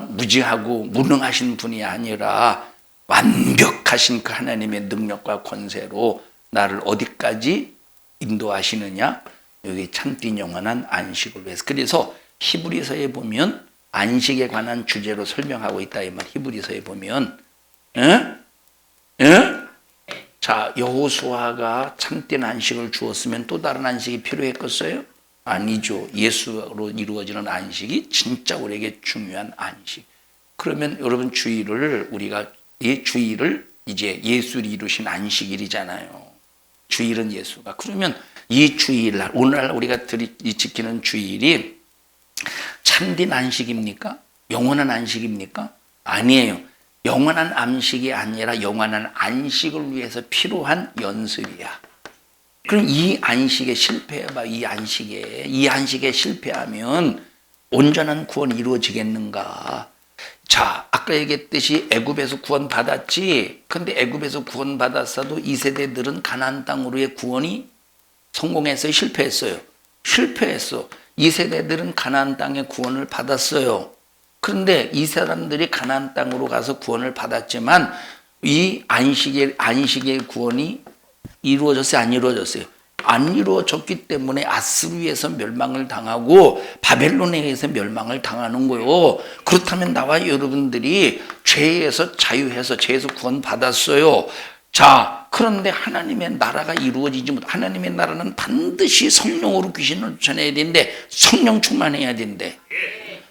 무지하고 무능하신 분이 아니라 완벽하신 그 하나님의 능력과 권세로 나를 어디까지 인도하시느냐? 여기 참된 영원한 안식을 위해서. 그래서 히브리서에 보면 안식에 관한 주제로 설명하고 있다 이 말. 히브리서에 보면 자, 여호수아가 참된 안식을 주었으면 또 다른 안식이 필요했겠어요? 아니죠. 예수로 이루어지는 안식이 진짜 우리에게 중요한 안식. 그러면 여러분 우리가 이 주일을 이제 예수를 이루신 안식일이잖아요. 주일은 예수가. 그러면 이 주일날, 오늘날 우리가 지키는 주일이 참된 안식입니까? 영원한 안식입니까? 아니에요. 영원한 안식이 아니라 영원한 안식을 위해서 필요한 연습이야. 그럼 이 안식에 실패해봐. 이 안식에 실패하면 온전한 구원이 이루어지겠는가? 자, 아까 얘기했듯이 애굽에서 구원 받았지. 근데 애굽에서 구원 받았어도 이 세대들은 가나안 땅으로의 구원이 성공했어요, 실패했어요? 실패했어. 이 세대들은 가나안 땅의 구원을 받았어요. 그런데 이 사람들이 가나안 땅으로 가서 구원을 받았지만 이 안식의 구원이 이루어졌어요, 안 이루어졌어요? 안 이루어졌기 때문에 아스루에서 멸망을 당하고 바벨론에 의해서 멸망을 당하는 거예요. 그렇다면 나와 여러분들이 죄에서 자유해서 죄에서 구원 받았어요. 자, 그런데 하나님의 나라가 이루어지지 못. 하나님의 나라는 반드시 성령으로 귀신을 쫓아내야 되는데 성령 충만해야 된대.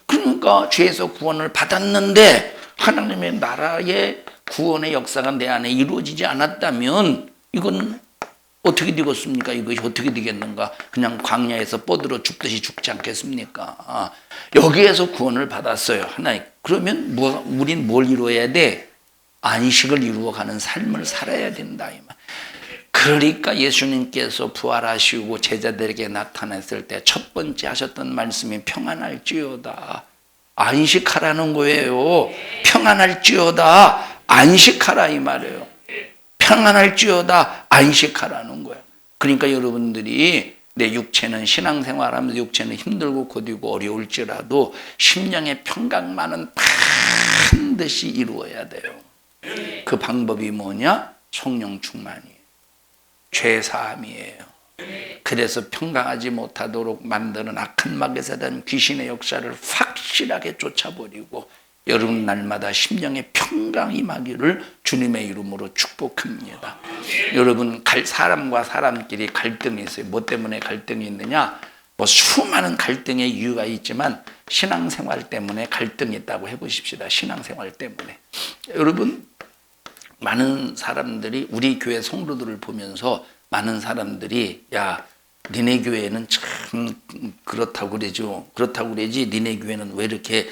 그러니까 죄에서 구원을 받았는데 하나님의 나라의 구원의 역사가 내 안에 이루어지지 않았다면 이건 어떻게 되겠습니까? 이것이 어떻게 되겠는가? 그냥 광야에서 뻗들어 죽듯이 죽지 않겠습니까? 여기에서 구원을 받았어요, 하나님. 그러면 우린 뭘 이루어야 돼? 안식을 이루어가는 삶을 살아야 된다, 이 말. 그러니까 예수님께서 부활하시고 제자들에게 나타났을 때 첫 번째 하셨던 말씀이 평안할지어다. 안식하라는 거예요. 평안할지어다. 안식하라, 이 말이에요. 평안할지어다. 안식하라는 거예요. 그러니까 여러분들이 내 육체는 신앙생활하면서 육체는 힘들고 고되고 어려울지라도 심령의 평강만은 반드시 이루어야 돼요. 그 방법이 뭐냐? 성령 충만이에요. 죄사함이에요. 그래서 평강하지 못하도록 만드는 악한 마귀에 대한 귀신의 역사를 확실하게 쫓아버리고 여러분 날마다 심령의 평강이 임하기를 주님의 이름으로 축복합니다. 여러분 사람과 사람끼리 갈등이 있어요. 뭐 때문에 갈등이 있느냐? 뭐 수많은 갈등의 이유가 있지만 신앙생활 때문에 갈등이 있다고 해보십시다. 신앙생활 때문에. 여러분 많은 사람들이 우리 교회 성도들을 보면서 많은 사람들이 야 니네 교회는 참 그렇다고 그러죠. 그렇다고 그러지 니네 교회는 왜 이렇게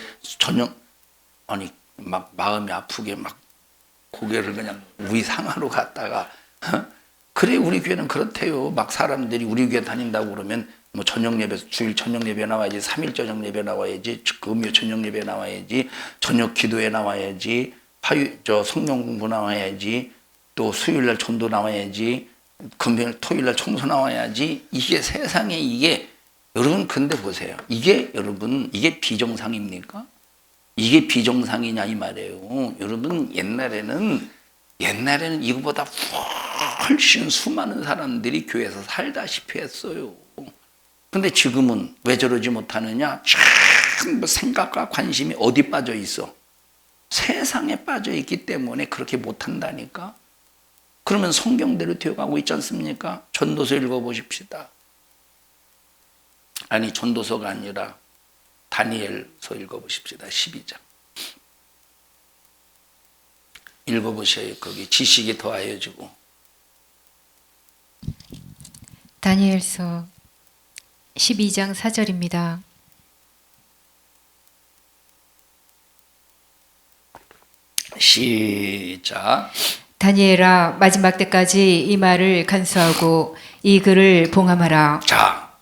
아니 막 마음이 아프게 막 고개를 그냥 위상하러 갔다가 그래 우리 교회는 그렇대요. 막 사람들이 우리 교회 다닌다고 그러면 뭐 저녁 예배 주일 저녁 예배 나와야지 3일 저녁 예배 나와야지 금요 저녁 예배 나와야지 저녁 기도에 나와야지 성령 공부 나와야지 또 수요일 날 전도 나와야지 금요일 토요일 날 청소 나와야지 이게 세상에 이게 여러분 근데 보세요. 이게 여러분 이게 비정상입니까? 이게 비정상이냐 이 말이에요. 여러분 옛날에는 이거보다 훨씬 수많은 사람들이 교회에서 살다시피 했어요. 근데 지금은 왜 저러지 못하느냐? 전부 생각과 관심이 어디 빠져 있어? 세상에 빠져 있기 때문에 그렇게 못한다니까. 그러면 성경대로 되어가고 있지 않습니까? 전도서 읽어보십시다. 아니 전도서가 아니라 다니엘서 읽어보십시다. 12장. 읽어보셔요. 거기 지식이 더하여지고. 다니엘서 12장 4절입니다. 시작. 다니엘아 마지막 때까지 이 말을 간수하고 이 글을 봉함하라. 자,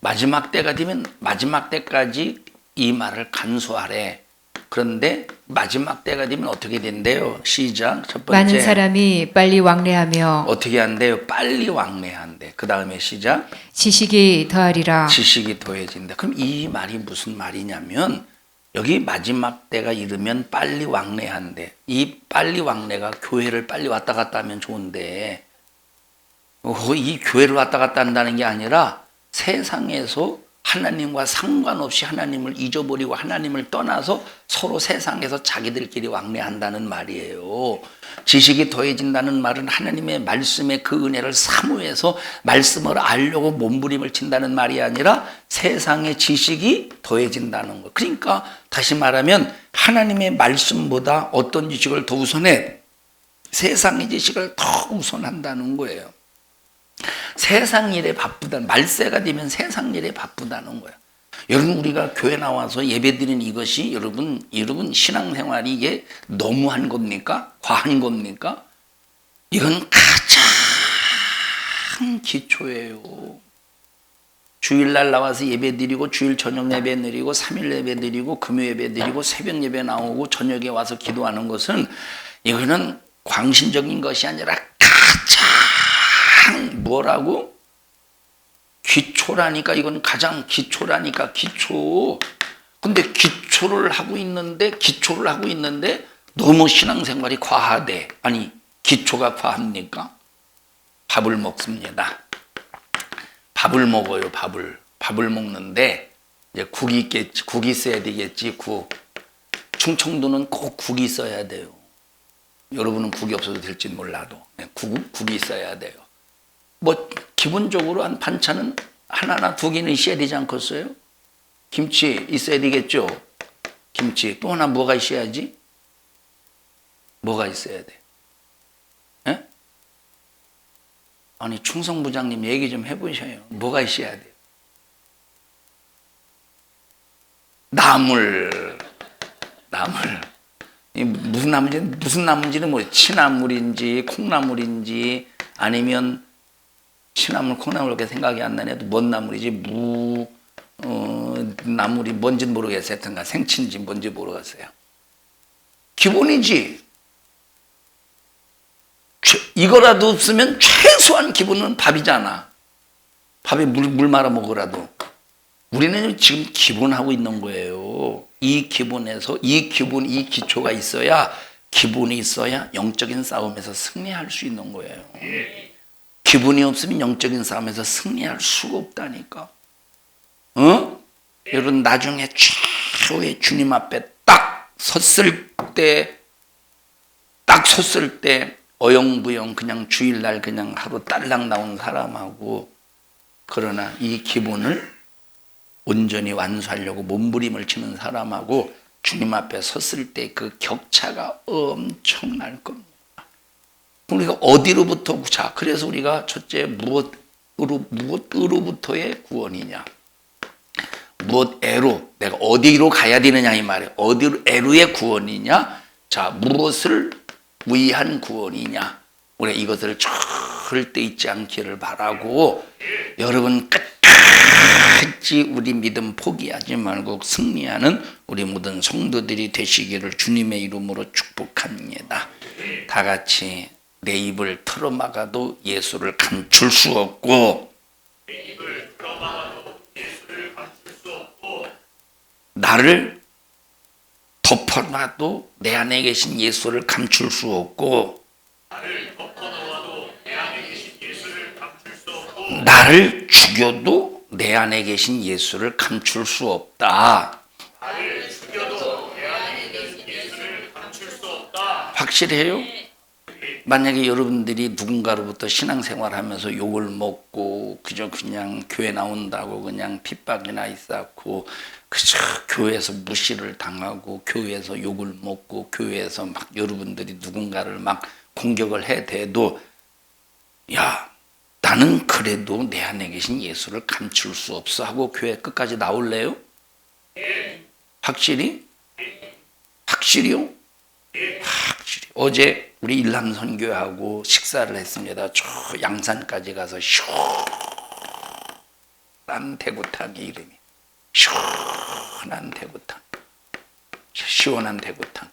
마지막 때가 되면 마지막 때까지 이 말을 간수하래. 그런데 마지막 때가 되면 어떻게 된대요? 시작. 첫 번째. 많은 사람이 빨리 왕래하며 어떻게 한대요? 빨리 왕래한대. 그 다음에 시작. 지식이 더하리라. 지식이 더해진다. 그럼 이 말이 무슨 말이냐면 여기 마지막 때가 이르면 빨리 왕래한대. 이 빨리 왕래가 교회를 빨리 왔다 갔다 하면 좋은데 이 교회를 왔다 갔다 한다는 게 아니라 세상에서 하나님과 상관없이 하나님을 잊어버리고 하나님을 떠나서 서로 세상에서 자기들끼리 왕래한다는 말이에요. 지식이 더해진다는 말은 하나님의 말씀의 그 은혜를 사모해서 말씀을 알려고 몸부림을 친다는 말이 아니라 세상의 지식이 더해진다는 거. 그러니까 다시 말하면 하나님의 말씀보다 어떤 지식을 더 우선해? 세상의 지식을 더 우선한다는 거예요. 세상 일에 바쁘다. 말세가 되면 세상 일에 바쁘다는 거야. 여러분 우리가 교회 나와서 예배드리는 이것이 여러분 신앙생활이 이게 너무한 겁니까? 과한 겁니까? 이건 가장 가장 기초예요. 주일날 나와서 예배 드리고 주일 저녁 예배 드리고 3일 예배 드리고 금요 예배 드리고 새벽 예배 나오고 저녁에 와서 기도하는 것은 이거는 광신적인 것이 아니라 가장 뭐라고? 기초라니까. 이건 가장 기초라니까. 기초. 근데 기초를 하고 있는데 너무 신앙생활이 과하대. 아니 기초가 과합니까? 밥을 먹습니다. 밥을 먹어요. 밥을 먹는데 이제 국이 있겠지. 국이 있어야 되겠지. 국. 충청도는 꼭 국이 있어야 돼요. 여러분은 국이 없어도 될지 몰라도 국이 있어야 돼요. 뭐 기본적으로 한 반찬은 하나나 두 개는 있어야 되지 않겠어요? 김치 있어야 되겠죠. 김치 또 하나 뭐가 있어야지? 뭐가 있어야 돼? 에? 아니 충성부장님 얘기 좀 해보셔요. 뭐가 있어야 돼요? 나물. 무슨 나물인지는 뭐 취나물인지 콩나물인지 아니면 취나물 콩나물 그렇게 생각이 안 나네도 뭔 나물이지 나물이 뭔지는 모르겠어요. 하여튼간 생치인지 뭔지 모르겠어요. 기본이지. 이거라도 없으면 최소한 기본은 밥이잖아. 밥에 물 말아 먹으라도. 우리는 지금 기본하고 있는 거예요. 이 기본에서 이 기초가 있어야, 기본이 있어야 영적인 싸움에서 승리할 수 있는 거예요. 기본이 없으면 영적인 싸움에서 승리할 수가 없다니까. 여러분 나중에 최후의 주님 앞에 딱 섰을 때 어영부영 그냥 주일날 그냥 하루 딸랑 나온 사람하고, 그러나 이 기본을 온전히 완수하려고 몸부림을 치는 사람하고 주님 앞에 섰을 때 그 격차가 엄청날 겁니다. 우리가 어디로부터, 자, 그래서 우리가 첫째 무엇으로부터의 구원이냐? 무엇에로, 내가 어디로 가야 되느냐 이 말이에요. 어디로의 구원이냐? 자, 무엇을 위한 구원이냐? 우리가 이것을 절대 잊지 않기를 바라고, 여러분 끝까지 우리 믿음 포기하지 말고 승리하는 우리 모든 성도들이 되시기를 주님의 이름으로 축복합니다. 다 같이 내 입을 틀어막아도 예수를 감출 수 없고, 나를 덮어놔도 내 안에 계신 예수를 감출 수 없고, 나를 죽여도 내 안에 계신 예수를 감출 수 없다. 확실해요? 만약에 여러분들이 누군가로부터 신앙생활하면서 욕을 먹고 그냥 교회 나온다고 그냥 핍박이나 있었고, 그저 교회에서 무시를 당하고 교회에서 욕을 먹고 교회에서 막 여러분들이 누군가를 막 공격을 해대도, 야, 나는 그래도 내 안에 계신 예수를 감출 수 없어 하고 교회 끝까지 나올래요? 확실히? 확실히요? 확실히. 어제 우리 일남 선교하고 식사를 했습니다. 저 양산까지 가서 시원한 대구탕이 이름이. 시원한 대구탕. 시원한 대구탕.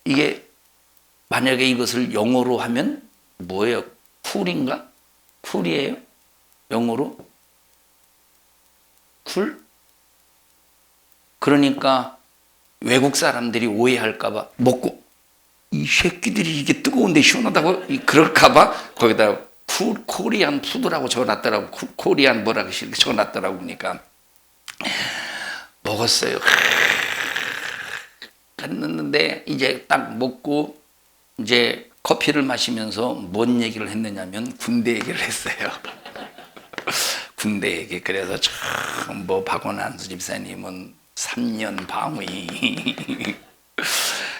이게 만약에 이것을 영어로 하면 뭐예요? 쿨인가? 쿨이에요? 영어로? 쿨? 그러니까 외국 사람들이 오해할까봐, 먹고 이 새끼들이 이게 뜨거운데 시원하다고 그럴까봐 거기다 코리안 푸드라고 적어놨더라고. 코리안 뭐라고 적어놨더라고. 그러니까 먹었어요. 했는데 이제 딱 먹고 이제 커피를 마시면서 뭔 얘기를 했느냐면 군대 얘기를 했어요. 군대 얘기. 그래서 참 뭐 박원한수 집사님은 3년 방위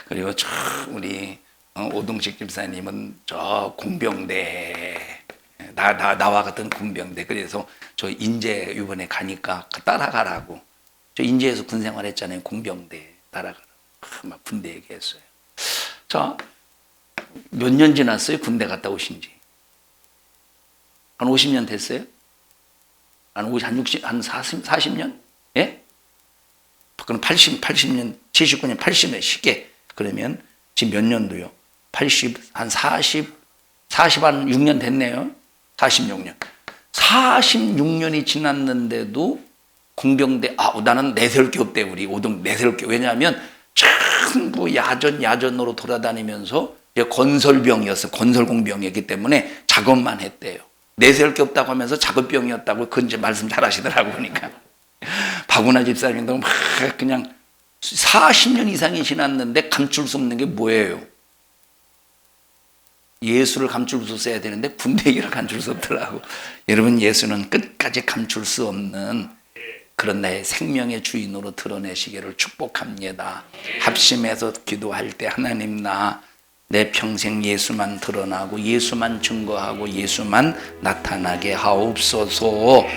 그리고 참 우리 오동식 집사님은 저 공병대, 나와 같은 공병대. 그래서 저 인제 이번에 가니까 따라가라고. 저 인제에서 군 생활했잖아요. 공병대 따라가라고. 막 군대 얘기했어요. 자, 몇 년 지났어요? 군대 갔다 오신 지. 한 50년 됐어요? 한 40년? 예? 그럼 80년, 79년, 80년 쉽게. 그러면 지금 몇 년도요? 한 6년 됐네요. 46년. 46년이 지났는데도 공병대, 나는 내세울 게 없대, 우리 오동 내세울 게. 왜냐하면 전부 야전으로 돌아다니면서 건설병이었어. 건설공병이었기 때문에 작업만 했대요. 내세울 게 없다고 하면서 작업병이었다고 그건 이제 말씀 잘 하시더라고. 그러니까 박운하 집사님도 막 그냥 40년 이상이 지났는데 감출 수 없는 게 뭐예요? 예수를 감출 수 있어야 되는데 군대 얘기를 감출 수 없더라고. 여러분, 예수는 끝까지 감출 수 없는 그런 나의 생명의 주인으로 드러내시기를 축복합니다. 합심해서 기도할 때 하나님, 내 평생 예수만 드러나고 예수만 증거하고 예수만 나타나게 하옵소서.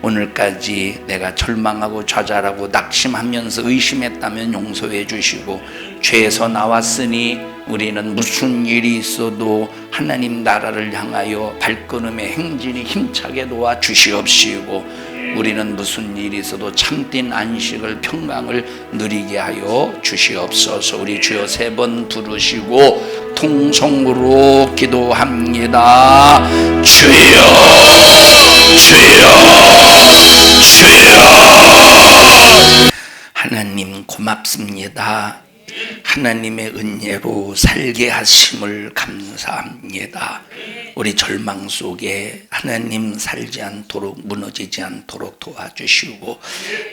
오늘까지 내가 절망하고 좌절하고 낙심하면서 의심했다면 용서해 주시고, 죄에서 나왔으니 우리는 무슨 일이 있어도 하나님 나라를 향하여 발걸음의 행진이 힘차게 놓아 주시옵시고, 우리는 무슨 일이 있어도 참된 안식을, 평강을 누리게 하여 주시옵소서. 우리 주여 3번 부르시고 통성으로 기도합니다. 주여, 주여, 주여. 하나님 고맙습니다. 하나님의 은혜로 살게 하심을 감사합니다. 우리 절망 속에 하나님 살지 않도록, 무너지지 않도록 도와주시고,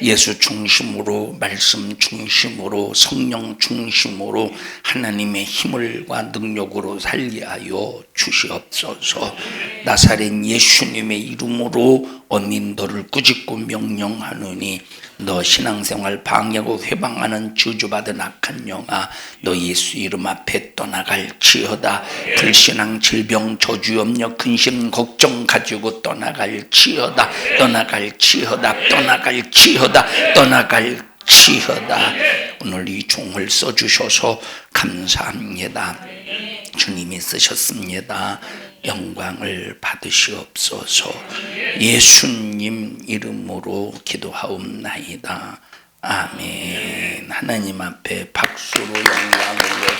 예수 중심으로, 말씀 중심으로, 성령 중심으로 하나님의 힘을과 능력으로 살게 하여 주시옵소서. 나사렛 예수님의 이름으로 어민들을 꾸짖고 명령하노니, 너 신앙생활 방해하고 회방하는 저주받은 악한 영아, 너 예수 이름 앞에 떠나갈지어다. 불신앙, 질병, 저주, 염려, 근심, 걱정 가지고 떠나갈지어다. 떠나갈지어다. 떠나갈지어다. 떠나갈지어다. 오늘 이 종을 써주셔서 감사합니다. 주님이 쓰셨습니다. 영광을 받으시옵소서. 예수님 이름으로 기도하옵나이다. 아멘. 하나님 앞에 박수로 영광을